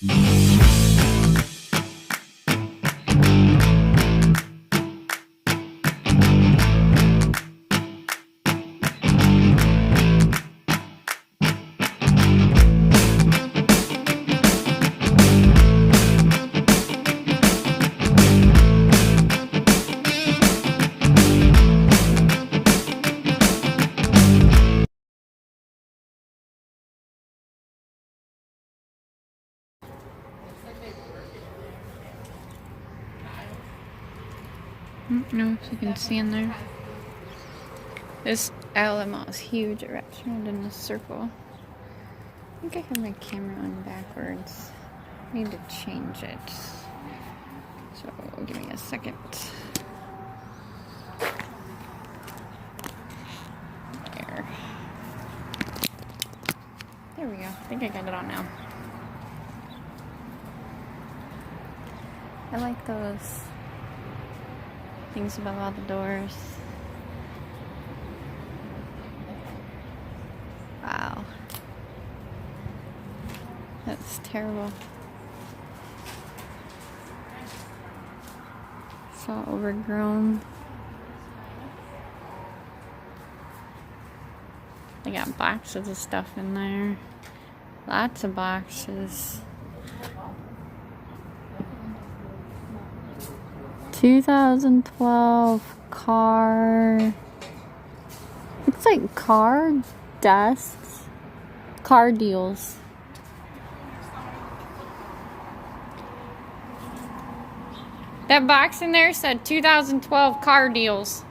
I don't know if you can see in there. This outlet mall is huge. It wraps around in a circle. I think I have my camera on backwards. I need to change it. So give me a second. There we go. I think I got it on now. I like those things above all the doors. Wow. That's terrible. It's all overgrown. They got boxes of stuff in there. Lots of boxes. 2012 car. It's like car desks. Car deals. That box in there said 2012 car deals.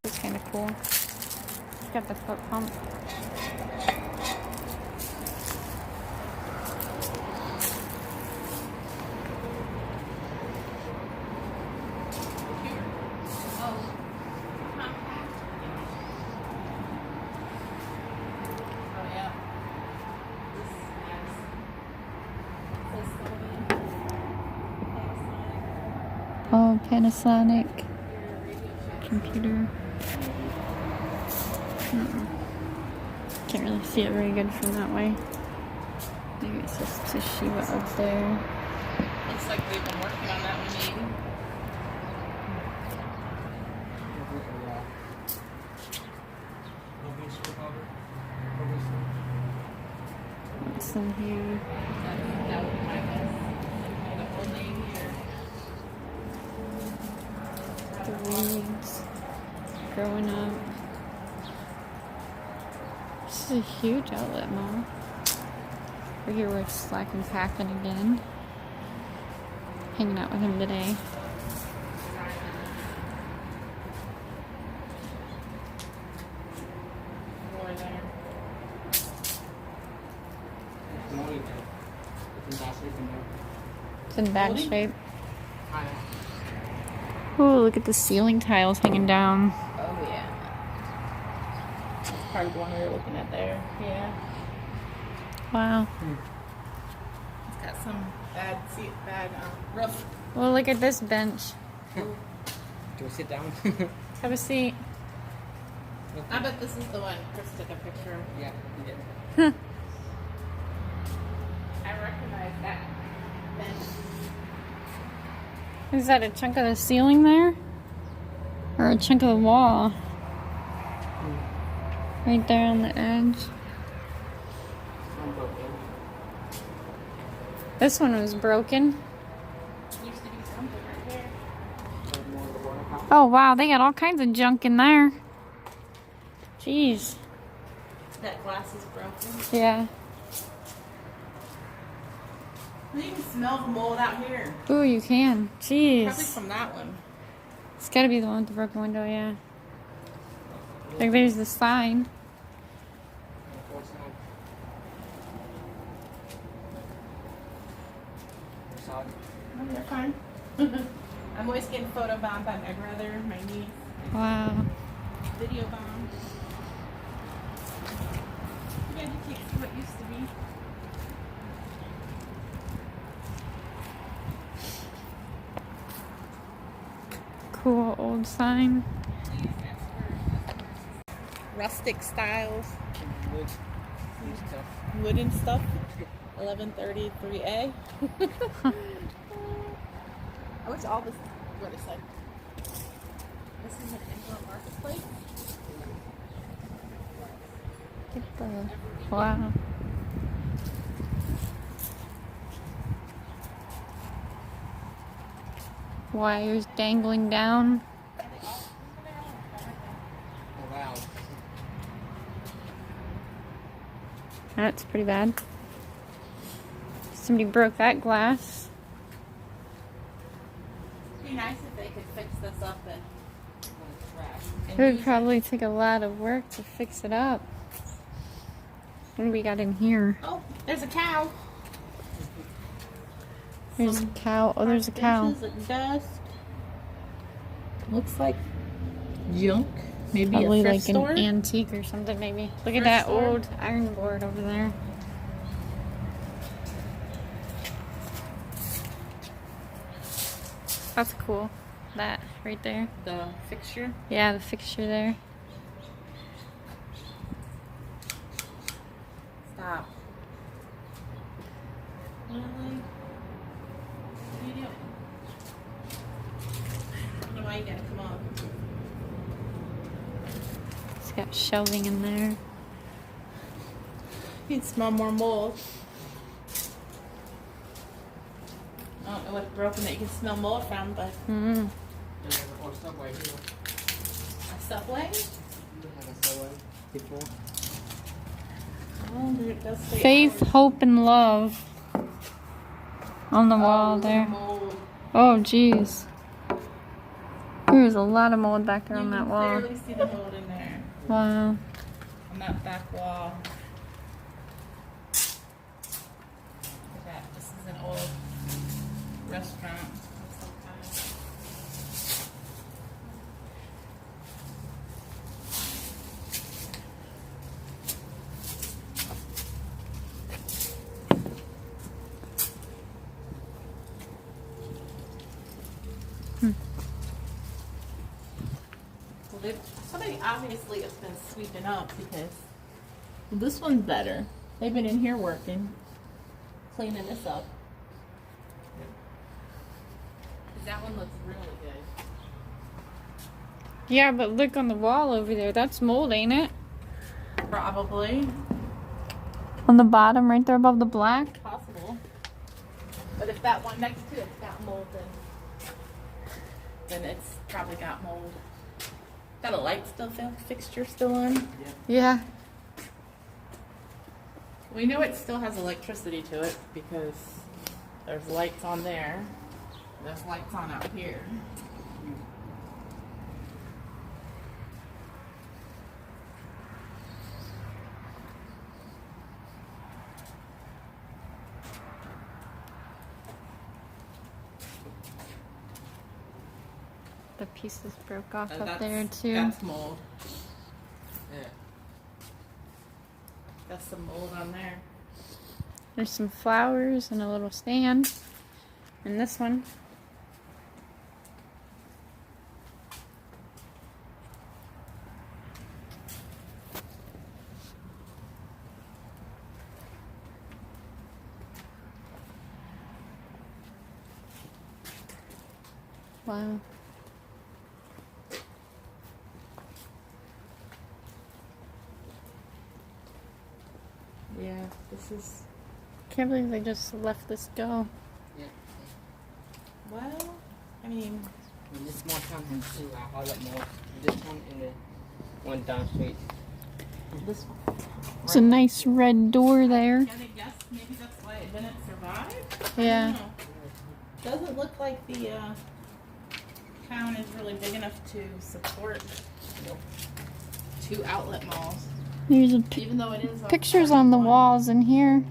It's kind of cool. It's got the foot pump. Oh, Panasonic computer. Can't really see it very good from that way. Maybe it's just Toshiba up there. Looks like they've been working on that one, maybe. What's in here? That would be my guess. The whole name here. The weeds growing up. This is a huge outlet mall. We're here with Slack and Packing again. Hanging out with him today. More there. It's in bad shape. Oh, look at the ceiling tiles hanging down. Oh, yeah. That's probably the one we were looking at there. Yeah. Wow. It's got some bad roof. Well, look at this bench. Do we sit down? Have a seat. I bet this is the one Chris took a picture of. Yeah, we did. I recognize that bench. Is that a chunk of the ceiling there? Or a chunk of the wall? Right there on the edge. This one was broken. Used to be something right there. Oh wow, they got all kinds of junk in there. Jeez. That glass is broken. Yeah. You can smell mold out here. Ooh, you can. Jeez. Probably from that one. It's gotta be the one with the broken window, yeah. Like there's the sign. Oh, you're fine. I'm always getting photo bombed by my brother, my niece. Wow. Video bombed. Yeah, you can't see what used to be. Cool old sign. rustic styles, Wood. Wood stuff. wooden stuff. 1133A. I wish all this would have said. This is an indoor marketplace. Get the wow. Wires dangling down. Oh wow. That's pretty bad. Somebody broke that glass. It'd be nice if they could fix this up and Trash. It would probably take a lot of work to fix it up. What do we got in here? Oh, there's a cow. There's a cow. Oh, there's a cow. Benches and dust. Looks like junk. Maybe Probably a thrift like store. an antique or something, maybe. Look at Thrift that store. old iron board over there. That's cool. That right there. The fixture. Yeah, the fixture there. Stop. Really? What are you doing? I don't know why you gotta come on. It's got shelving in there. You can smell more mold. I don't know what's broken that you can smell mold from, but Mm. There's a subway here. a Subway? You had a subway before. Oh, there it does say Faith, ours. hope, and love. On the wall look at there. the mold. Oh, jeez. There's a lot of mold back there on that You wall. can clearly see the mold in there. Wow. On that back wall. Look at that. This is an old restaurant of some kind. Well, somebody obviously has been sweeping up because this one's better. They've been in here working, cleaning this up. 'Cause that one looks really good. Yeah, but look on the wall over there. That's mold, ain't it? Probably. On the bottom, right there above the black. Possible. But if that one next to it's got mold, then it's probably got mold. Got a light fixture still on. Yeah. We know it still has electricity to it because there's lights on there. There's lights on out here. The pieces broke off And up there too. That's mold. Yeah. That's some mold on there. There's some flowers and a little stand. And this one. Wow. Yeah, this is. Can't believe they just let this go. Yeah. Well, I mean, And this one comes in two. I haul it more. This one and the one down street. this one. It's a nice red door there. Yeah, I guess maybe that's why it didn't survive. Yeah. I don't know. Doesn't look like the town is really big enough to support Nope. 2 outlet malls, There's even though it is pictures on the walls in here.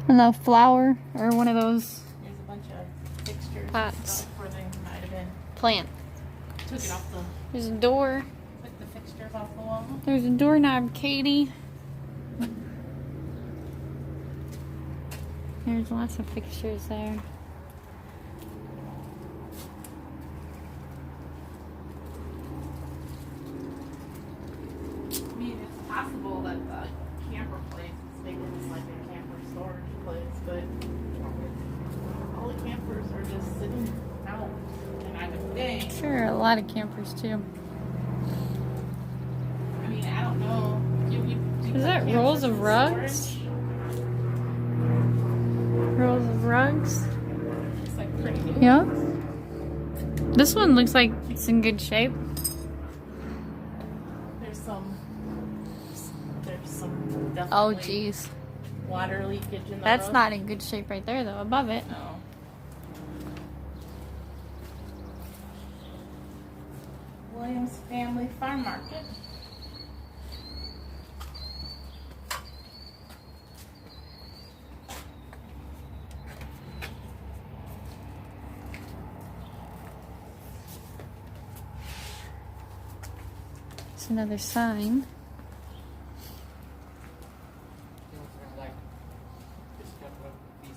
And a flower or one of those There's a bunch of fixtures and Pots. stuff where they might have been plant. took it off the There's a door. took the fixtures off the wall. There's a doorknob, Katie. There's lots of fixtures there. possible that the camper place is bigger than like a camper storage place, but all the campers are just sitting out, and I would think. Sure, a lot of campers too. I mean, I don't know. Is that rolls of rugs? Rolls of rugs? It's like pretty new. Yeah. This one looks like it's in good shape. There's some definitely Oh, geez. water leakage in the That's roof. not in good shape right there, though. Above it. No. Williams Family Farm Market. It's another sign. They also have like this type of these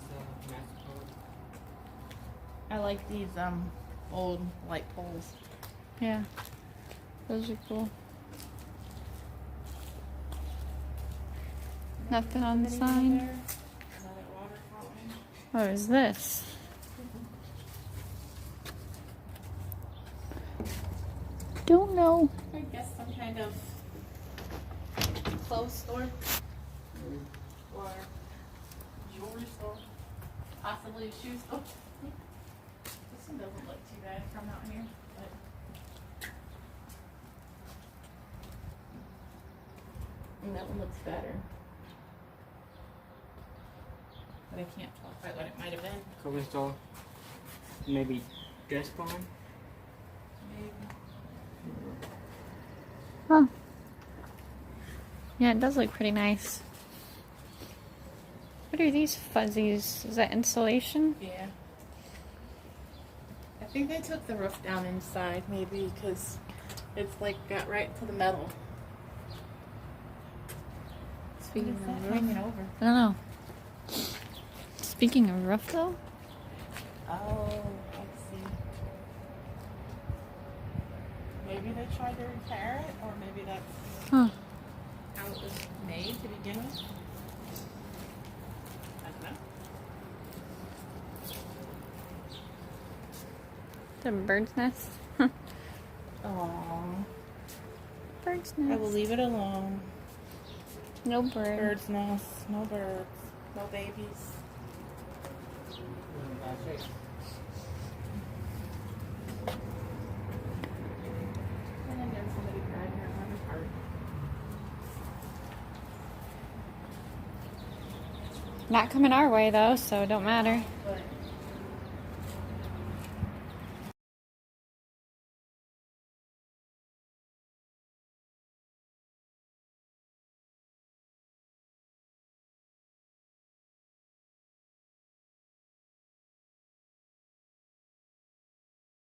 master codes. I like these old light poles. Yeah. Those are cool. Nothing on the sign. Another water fountain. What is this? Don't know. I guess some kind of clothes store or jewelry store, possibly a shoe store. This one doesn't look too bad from out here, but and that one looks better. But I can't tell quite what it might have been. Clothing store. Maybe dress barn. Maybe. Huh. Yeah, it does look pretty nice. What are these fuzzies? Is that insulation? Yeah. I think they took the roof down inside, maybe, because it's like got right to the metal. Speaking What is of that roof, hanging over? I don't know. Speaking of roof, though, Oh, I see. Maybe they tried to repair it, or maybe that's huh? how it was made to begin with. I don't know. Is that a bird's nest? Aww. Bird's I will nest. leave it alone. No bird. Bird's nest, no birds, no babies. That's it. And then there's somebody driving around the park. Not coming our way though, so it don't matter. But